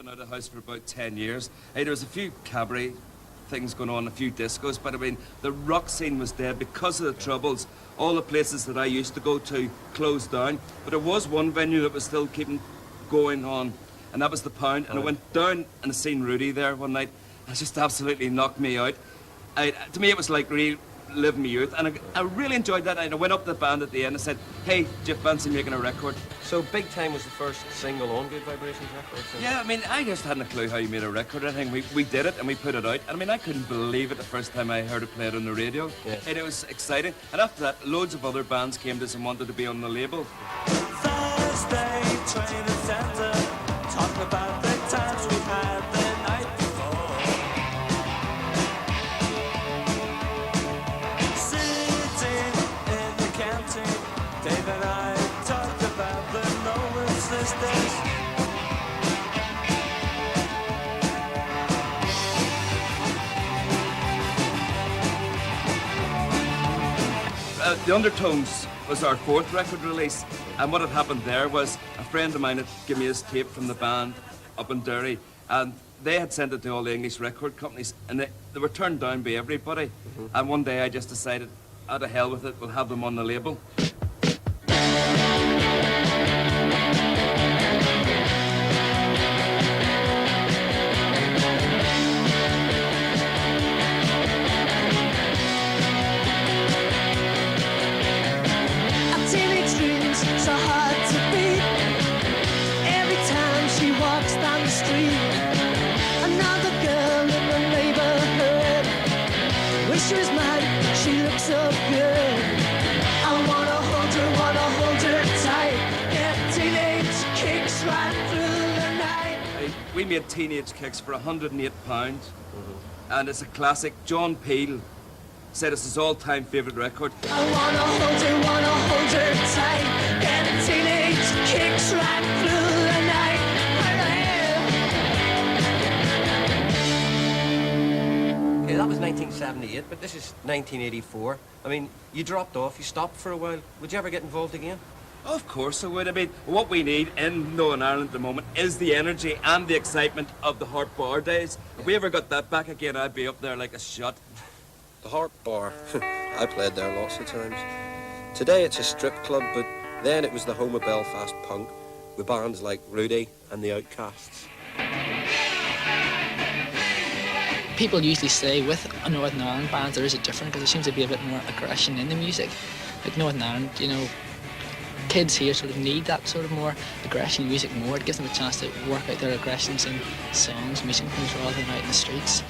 run out of the house for about 10 years. Hey, there was a few cabaret things going on, a few discos, but I mean, the rock scene was dead because of the Troubles. All the places that I used to go to closed down, but there was one venue that was still keeping going on, and that was the Pound. And I went down and I seen Rudy there one night, and it just absolutely knocked me out. To me, it was like reliving my youth, and I really enjoyed that. And I went up to the band at the end and said, "Hey, do you fancy making a record?" So Big Time was the first single on Good Vibrations record? So. Yeah, I mean, I just hadn't a clue how you made a record or anything. We did it and we put it out. And I mean, I couldn't believe it the first time I heard it played on the radio. Yeah. And it was exciting. And after that, loads of other bands came to us and wanted to be on the label. Thursday, training center, talking about the times we had the night before. Sitting in the canteen, Dave and I talked about the Nolan sisters. The Undertones was our fourth record release, and what had happened there was a friend of mine had given me his tape from the band up in Derry, and they had sent it to all the English record companies, and they were turned down by everybody. And one day I just decided, out of hell with it, we'll have them on the label. She was mine, she looks so good. I wanna hold her tight. Get teenage kicks right through the night. We made Teenage Kicks for £108, and it's a classic. John Peel said it's his all-time favourite record. I wanna hold her tight. Get teenage kicks right through the night. Okay, that was 1978, but this is 1984. I mean, you dropped off, you stopped for a while. Would you ever get involved again? Of course I would. I mean, what we need in Northern Ireland at the moment is the energy and the excitement of the Harp Bar days. If we ever got that back again, I'd be up there like a shot. The Harp Bar. I played there lots of times. Today it's a strip club, but then it was the home of Belfast punk, with bands like Rudy and the Outcasts. People usually say with Northern Ireland bands there is a difference because there seems to be a bit more aggression in the music. Like Northern Ireland, you know, kids here sort of need that sort of more aggression in music more. It gives them a chance to work out their aggressions in songs, music things rather than out in the streets.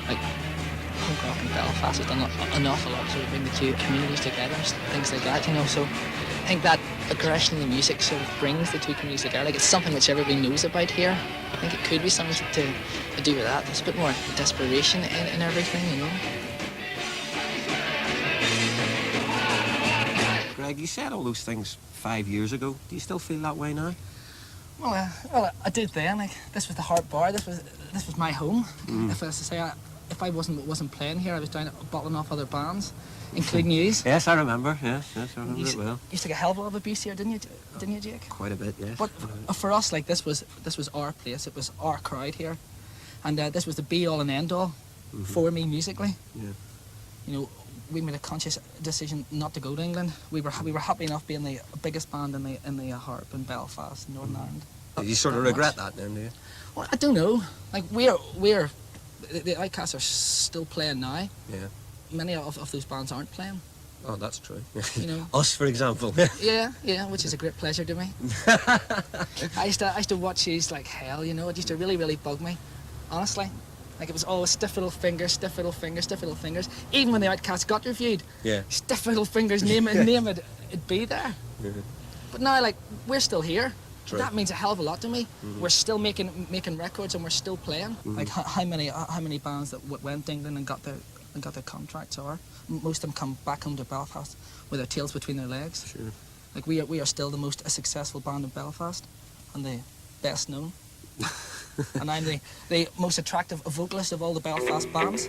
Like punk rock in Belfast has done an awful lot to sort of bring the two communities together and things like that, you know. So I think that aggression in the music sort of brings the two communities together. Like it's something which everybody knows about here. I think it could be something to do with that. There's a bit more desperation in everything, you know. Greg, you said all those things 5 years ago. Do you still feel that way now? Well, I did then. Like this was the Harp Bar. This was my home. If I was to say, if I wasn't playing here, I was down bottling off other bands, including yous. Yes, I remember. Yes, I remember it well. You used to get a hell of a lot of abuse here, didn't you, Jake? Quite a bit, yes. But for us, like this was our place. It was our crowd here, and this was the be-all and end-all for me musically. Yeah. You know, we made a conscious decision not to go to England. We were happy enough being the biggest band in the harp in Belfast, Northern Ireland. Do you sort of regret that then, do you? Well, I don't know. Like we're the Outcasts are still playing now. Yeah. Many of those bands aren't playing. Oh, that's true. You know. Us, for example. Yeah, which is a great pleasure to me. I used to watch these like hell, you know. It used to really, really bug me, honestly. Like it was always stiff little fingers, stiff little fingers, stiff little fingers. Even when the Outcasts got reviewed, stiff little fingers, name it, it'd be there. Yeah. But now, like, we're still here. True. That means a hell of a lot to me. We're still making records and we're still playing. Like how many bands that went to England and got their contracts are. Most of them come back home to Belfast with their tails between their legs. Sure. Like we are still the most successful band in Belfast and the best known. And I'm the most attractive vocalist of all the Belfast bands.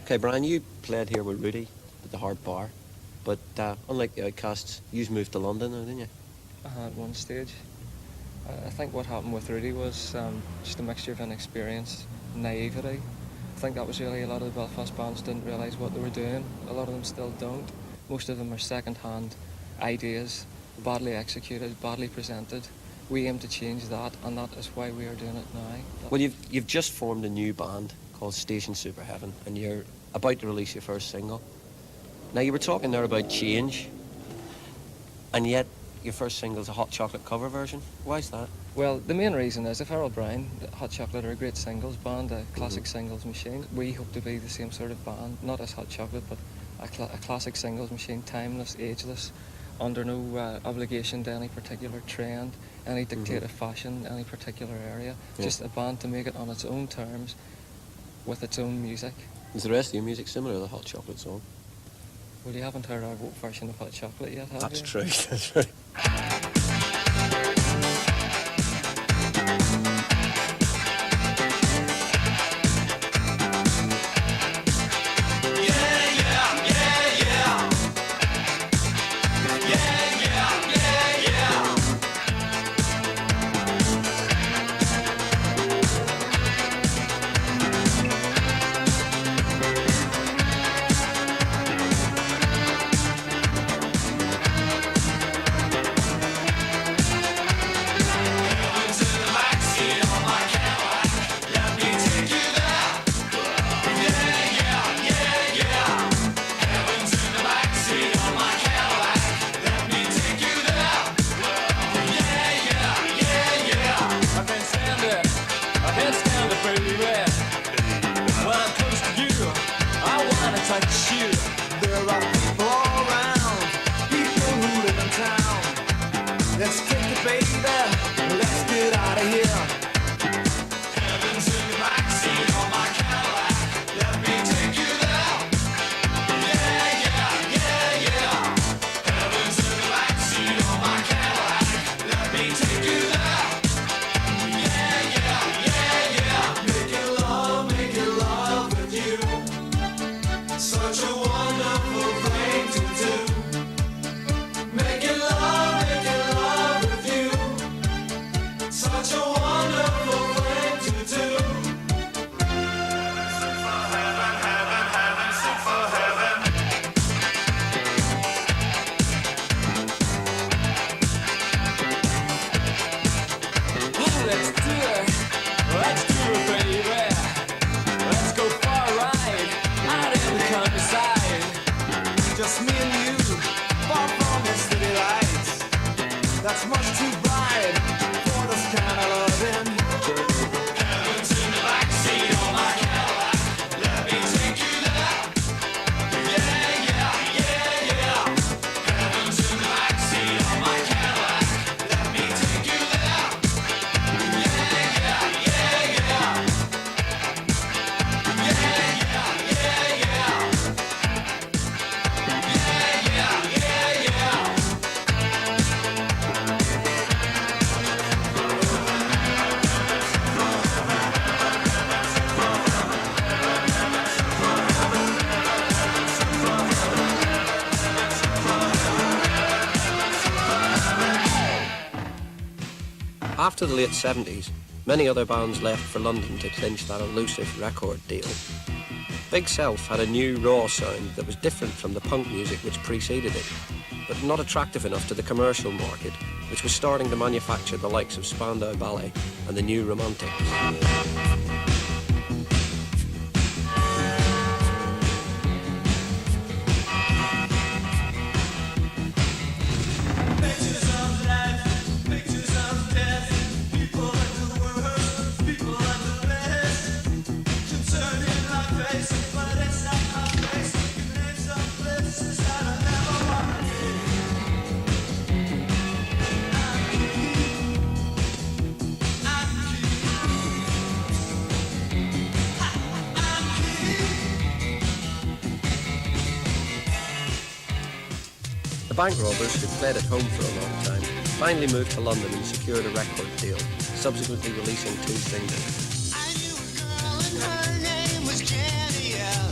Okay, Brian, you played here with Rudy at the Hard Bar, but unlike the Outcasts, you moved to London, didn't you? At one stage. I think what happened with Rudy was just a mixture of inexperience, naivety. I think that was really a lot of the Belfast bands didn't realise what they were doing. A lot of them still don't. Most of them are second-hand ideas, badly executed, badly presented. We aim to change that, and that is why we are doing it now. Well, you've just formed a new band called Station Super Heaven, and you're about to release your first single. Now, you were talking there about change, and yet your first single is a Hot Chocolate cover version. Why is that? Well, the main reason is if Errol Brown, Hot Chocolate are a great singles band, a classic singles machine. We hope to be the same sort of band, not as Hot Chocolate, but a classic singles machine, timeless, ageless, under no obligation to any particular trend, any dictated fashion, any particular area. Yeah. Just a band to make it on its own terms, with its own music. Is the rest of your music similar to the Hot Chocolate song? Well, you haven't heard our version of Hot Chocolate yet, have That's you? true, that's right. Let's kick it, baby. Let's get out of here. Heaven's in the backseat on my Cadillac. Let me take you there. Yeah, yeah, yeah, yeah. Heaven's in the backseat on my Cadillac. Let me take you there. Yeah, yeah, yeah, yeah. Making love with you. Such a wonderful thing to do. Making love with you. Such a wonderful thing to do. Super heaven, heaven, heaven, super heaven. Let's do it, baby. Let's go for a ride out in the countryside. Just me and you, far from the city lights. That's much too bright for this kind of loving. Heaven's in the backseat on my Cadillac. Let me take you there. Yeah, yeah, yeah, yeah. Heaven's in the backseat on my Cadillac. Let me take you there. Yeah, yeah, yeah, yeah. Yeah, yeah, yeah, yeah. Yeah, yeah, yeah, yeah. After the late 70s, many other bands left for London to clinch that elusive record deal. Big Self had a new raw sound that was different from the punk music which preceded it, but not attractive enough to the commercial market, which was starting to manufacture the likes of Spandau Ballet and the New Romantics. Pictures of life, pictures of death. People at the worst, people at the best. Concerning my face, but it's not my face. You can name some places that I never want to be. The bank robbers, who'd played at home for a long time, finally moved to London and secured a record deal, subsequently releasing 2 singles. I knew a girl and her name was Jenny, yeah.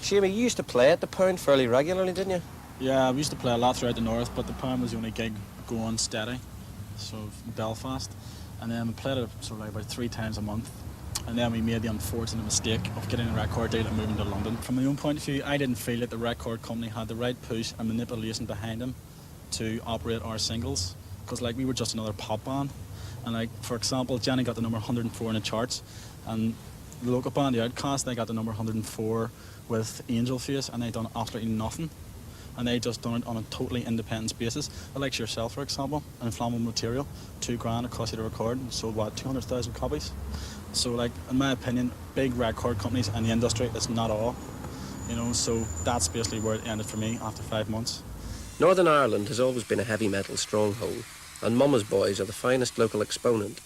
Shamey, you used to play at the Pound fairly regularly, didn't you? Yeah, we used to play a lot throughout the north, but the Pound was the only gig going steady, so Belfast. And then we played it sort of like about 3 times a month. And then we made the unfortunate mistake of getting a record deal and moving to London. From my own point of view, I didn't feel that the record company had the right push and manipulation behind them to operate our singles, because like we were just another pop band. And like, for example, Jenny got the number 104 in the charts, and the local band, the Outcasts, they got the number 104 with Angel Face, and they done absolutely nothing. And they just done it on a totally independent basis. Like yourself, for example, and Inflammable Material, $2,000 across the record, and sold what, 200,000 copies. So like, in my opinion, big record companies and the industry is not all, you know, so that's basically where it ended for me after 5 months. Northern Ireland has always been a heavy metal stronghold, and Mama's Boys are the finest local exponent.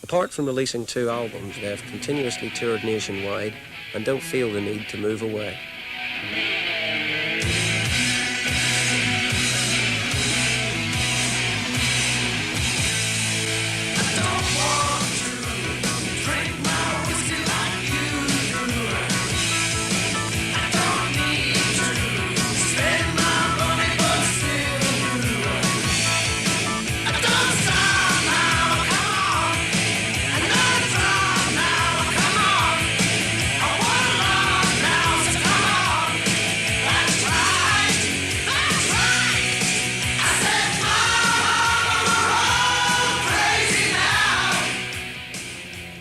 Apart from releasing 2 albums, they have continuously toured nationwide and don't feel the need to move away.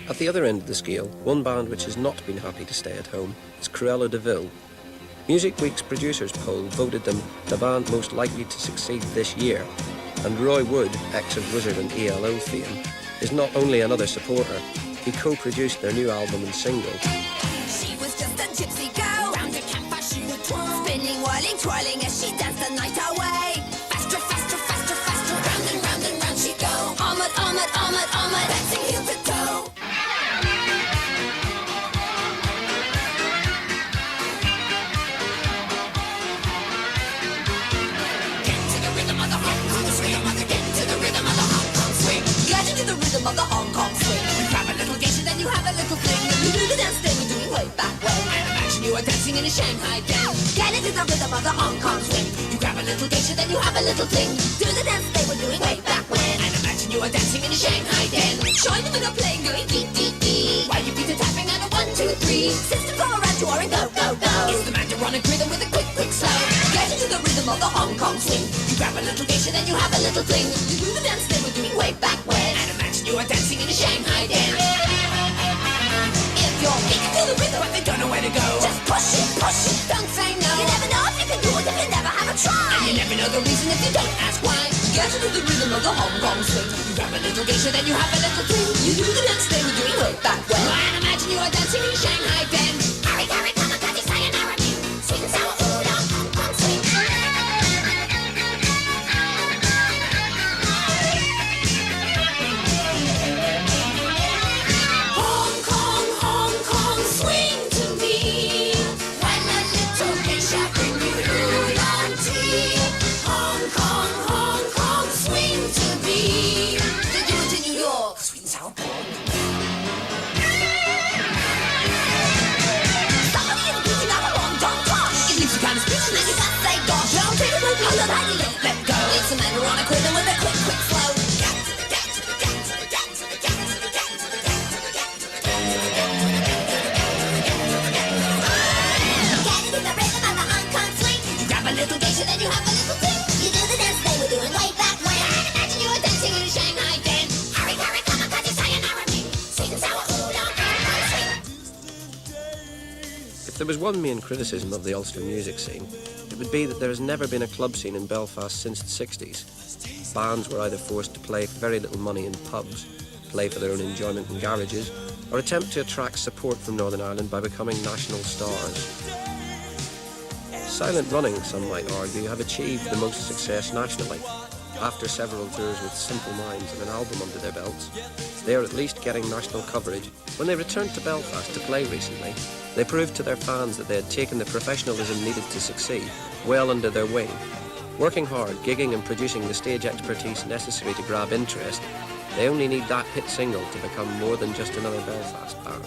At the other end of the scale, one band which has not been happy to stay at home is Cruella De Ville. Music Week's producers poll voted them the band most likely to succeed this year, and Roy Wood, ex of Wizard and ELO fame, is not only another supporter, he co-produced their new album and single. She was just a gypsy girl, round a campfire she would twirl, spinning, whirling, twirling as she danced the night away. Faster, faster, faster, faster, round and round she'd go. Armored, armored, armored, armored, dancing heel to toe. Of the Hong Kong swing. You grab a little geisha, then you have a little fling. You do the dance thing we're doing way back when. And imagine you are dancing in a Shanghai den. Get into the rhythm of the Hong Kong swing. You grab a little geisha, then you have a little fling. Do the dance they were doing way back when. And imagine you are dancing in a Shanghai den. Join them in a playing, going dee dee dee. While your feet are tapping on a 1, 2, 3. Systems go around to and go go go. It's the Mandaronic rhythm with a quick quick slow. Get into the rhythm of the Hong Kong swing. You grab a little geisha, then you have a little fling. You do the dance they were doing way back when. You are dancing in a Shanghai den. If you're beating to the rhythm but they don't know where to go, just push it, don't say no. You never know if you can do it if you never have a try. And you never know the reason if you don't ask why. Get into the rhythm of the Hong Kong swing. You grab a little geisha, then you have a little fling. You do the dance they were doing way back when. And imagine you are dancing in a Shanghai den. Hurry, hurry, come on, catty, sayonara, sweet and sour food on Hong Kong swing. It's a Mandaronic rhythm with a quick, quick flow. Get into the rhythm of the Hong Kong swing. You grab a little geisha, then you have a little thing. You do the dance they were doing way back when. And imagine you were dancing in a Shanghai den. Hurry, hurry, come on, catty, sayonara, sweet and sour food on Hong Kong swing. If there was one main criticism of the Ulster music scene, it would be that there has never been a club scene in Belfast since the 60s. Bands were either forced to play for very little money in pubs, play for their own enjoyment in garages, or attempt to attract support from Northern Ireland by becoming national stars. Silent Running, some might argue, have achieved the most success nationally. After several tours with Simple Minds and an album under their belts, they are at least getting national coverage. When they returned to Belfast to play recently, they proved to their fans that they had taken the professionalism needed to succeed well under their wing. Working hard, gigging and producing the stage expertise necessary to grab interest, they only need that hit single to become more than just another Belfast band.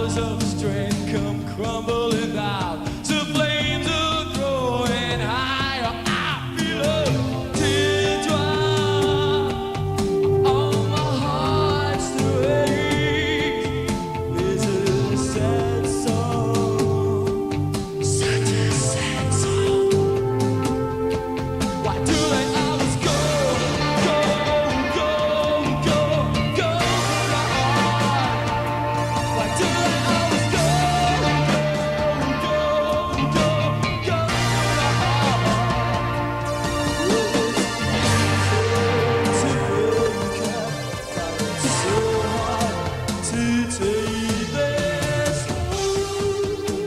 towers of strength come crumbling down. To flames are growing higher. I feel a teardrop on my heart's ache. This is a sad song, such a sad song. Why do they always go, go, go, go, go to the heart? Why do they always go, go, go, go, go to the heart? It's so hard to take this home.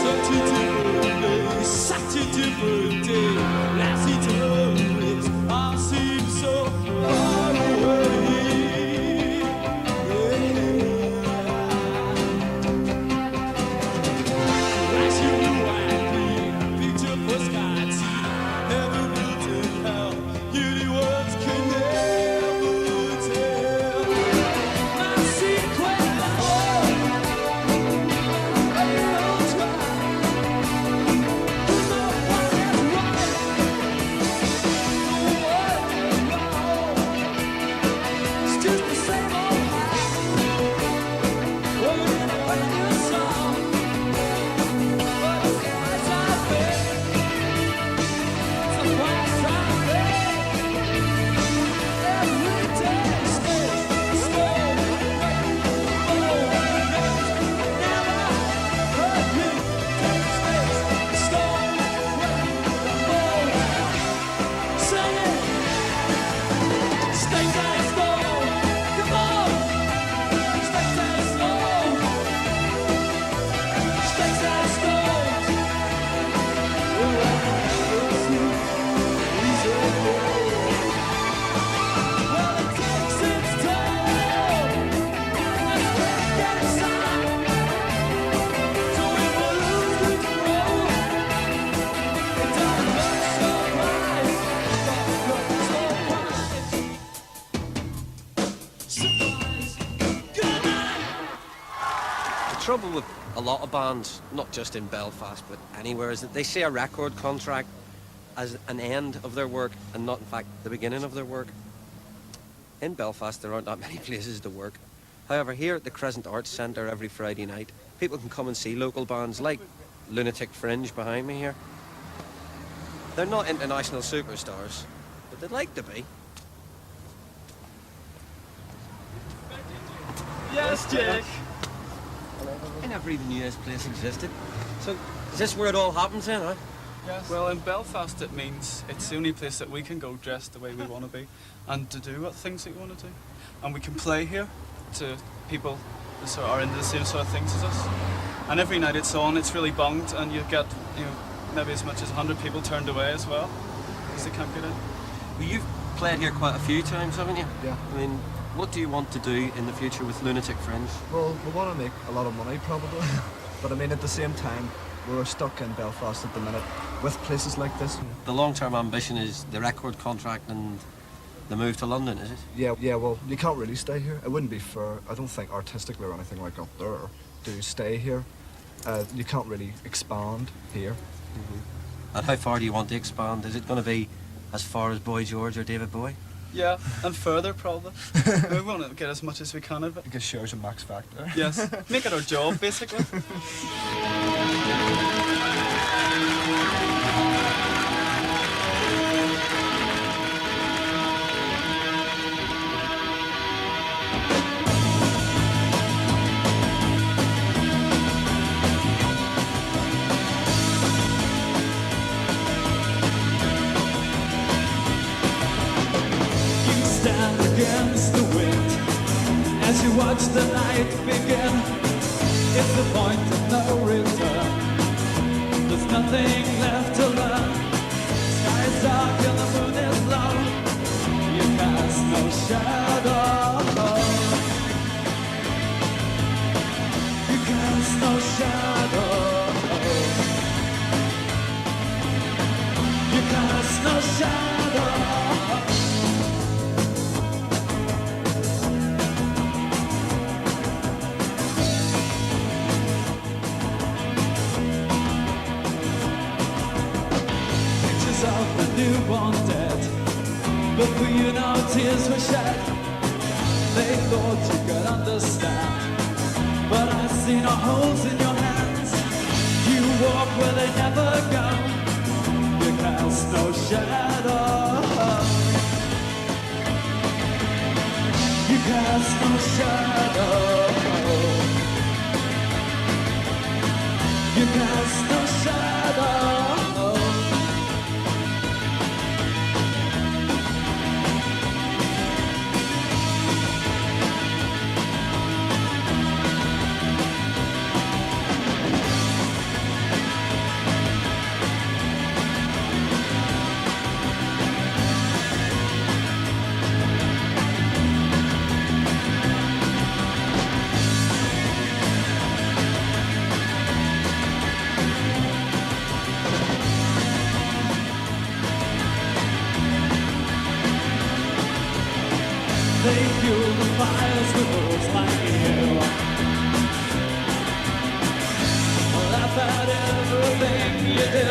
Such a different place, such a different day. Last eternals all seem so far away. As you and me, picture postcards, heaven built in hell. Beauty words can never tell. My secret love, I don't try. It's just the same old high. Oh, you know what you saw. But it's the price I pay. It's the price I pay. Every day stays the same. Oh, never hurt me. Stays the storm. Oh, sing it. Stays the storm. Come on. Stays the storm. Stays the storm. Well, it takes its toll. Let's get inside. So we will lose control. It doesn't look so right. Surprise. Good night. The trouble with a lot of bands, not just in Belfast but anywhere, is that they see a record contract as an end of their work and not in fact the beginning of their work. In Belfast there aren't that many places to work. However, here at the Crescent Arts Centre every Friday night, people can come and see local bands like Lunatic, Fringe behind me here. They're not international superstars, but they'd like to be. Yes, Jake. I never even knew this place existed. So, is this where it all happens then, huh? Well, in Belfast it means it's the only place that we can go dressed the way we want to be and to do what things that we want to do. And we can play here to people that sort of are into the same sort of things as us. And every night it's on, it's really bunged, and you get, maybe as much as 100 people turned away as well, because they can't get in. Well, you've played here quite a few times, haven't you? Yeah. I mean, what do you want to do in the future with Lunatic Fringe? Well, we want to make a lot of money, probably. But I mean, at the same time, we're stuck in Belfast at the minute with places like this. The long-term ambition is the record contract and the move to London, is it? Yeah, well, you can't really stay here. It wouldn't be fair, I don't think, artistically or anything like up there, to stay here. You can't really expand here. Mm-hmm. And how far do you want to expand? Is it going to be as far as Boy George or David Bowie? Yeah, and further probably. We want to get as much as we can of it. It shares a Max Factor. Yes, make it our job basically. Stand against the wind as you watch the night begin. It's the point of no return. There's nothing left to learn. Sky is dark and the moon is low. You cast no shadow. newborn dead. But for you no tears were shed. They thought you could understand, but I see no holes in your hands. You walk where they never go. You cast no shadow. You cast no shadow. You cast no shadow. They fuel the fires with those like you. Laugh at everything you do.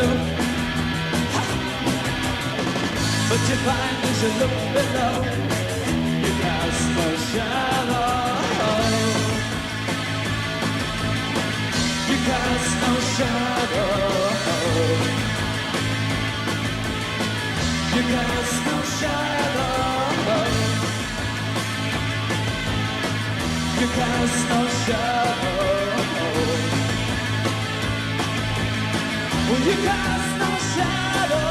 But you find as you look below, you cast no shadow. You cast no shadow. You cast no shadow. You cast no shadow. Well, you cast no shadow.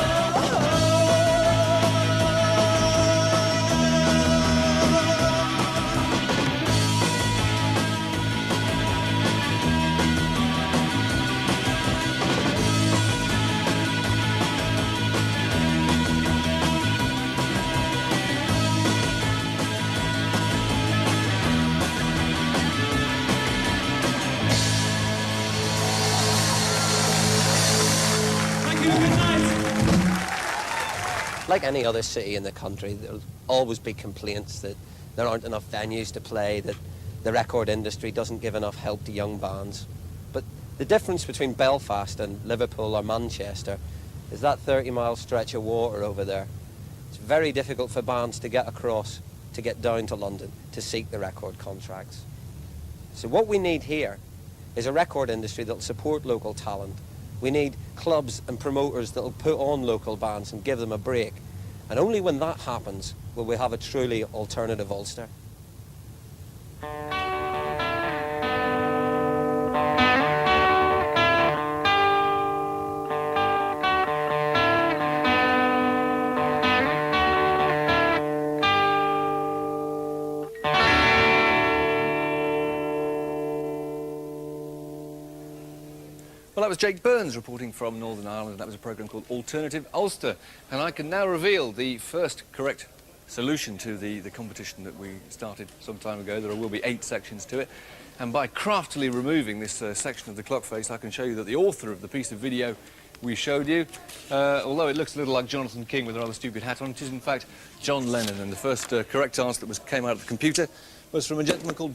Like any other city in the country, there'll always be complaints that there aren't enough venues to play, that the record industry doesn't give enough help to young bands. But the difference between Belfast and Liverpool or Manchester is that 30-mile stretch of water over there. It's very difficult for bands to get across, to get down to London, to seek the record contracts. So what we need here is a record industry that'll support local talent. We need clubs and promoters that'll put on local bands and give them a break. And only when that happens will we have a truly alternative Ulster. Well, that was Jake Burns reporting from Northern Ireland. That was a programme called Alternative Ulster. And I can now reveal the first correct solution to the competition that we started some time ago. There will be 8 sections to it. And by craftily removing this section of the clock face, I can show you that the author of the piece of video we showed you, although it looks a little like Jonathan King with a rather stupid hat on, it is in fact John Lennon. And the first correct answer that came out of the computer was from a gentleman called